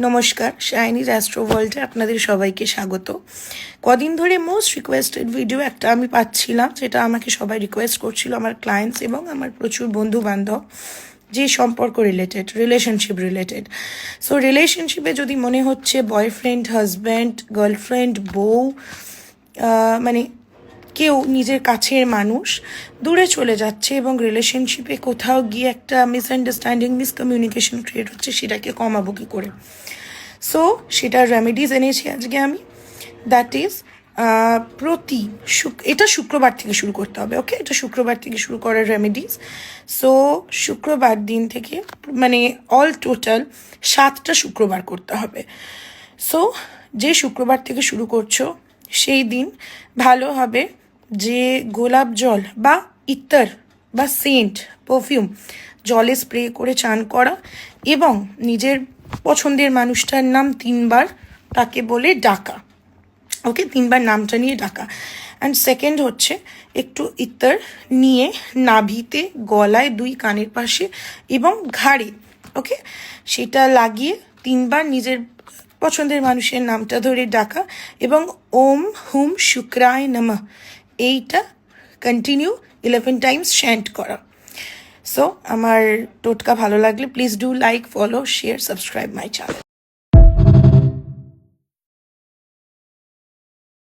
নমস্কার, শাইনিজ অ্যাস্ট্রো ওয়ার্ল্ডে আপনাদের সবাইকে স্বাগত। কদিন ধরে মোস্ট রিকোয়েস্টেড ভিডিও একটা আমি পাচ্ছিলাম, যেটা আমাকে সবাই রিকোয়েস্ট করছিল, আমার ক্লায়েন্টস এবং আমার প্রচুর বন্ধু বান্ধব, যে সম্পর্ক রিলেটেড, রিলেশনশিপ রিলেটেড। সো রিলেশনশিপে যদি মনে হচ্ছে বয়ফ্রেন্ড, হাজব্যান্ড, গার্লফ্রেন্ড, বউ, মানে কেউ নিজের কাছের মানুষ দূরে চলে যাচ্ছে এবং রিলেশনশিপে কোথাও গিয়ে একটা মিসআন্ডারস্ট্যান্ডিং, মিসকমিউনিকেশন ক্রিয়েট হচ্ছে, সেটাকে কমাবো কী করে? সো সেটার রেমেডিস এনেছি আজকে আমি। দ্যাট ইজ এটা শুক্রবার থেকে শুরু করতে হবে। ওকে, এটা শুক্রবার থেকে শুরু করার রেমেডিস। সো শুক্রবার দিন থেকে, মানে অল টোটাল 7টা শুক্রবার করতে হবে। সো যে শুক্রবার থেকে শুরু করছো সেই দিন ভালো হবে যে গোলাপ জল বা ইত্তর বা সেন্ট, পারফিউম জলে স্প্রে করে চান করা এবং নিজের পছন্দের মানুষটার নাম 3বার তাকে বলে ডাকা। ওকে, 3বার নামটা নিয়ে ডাকা। অ্যান্ড সেকেন্ড হচ্ছে একটু ইত্তর নিয়ে নাভিতে, গলায়, 2 কানের পাশে এবং ঘাড়ে, ওকে, সেটা লাগিয়ে 3বার নিজের পছন্দের মানুষের নামটা ধরে ডাকা এবং ওম হুম শুক্রায় নমঃ এইটা কন্টিনিউ 11 টাইমস চ্যান্ট করা। সো আমার টোটকা ভালো লাগলে please do like, follow, share, subscribe my channel.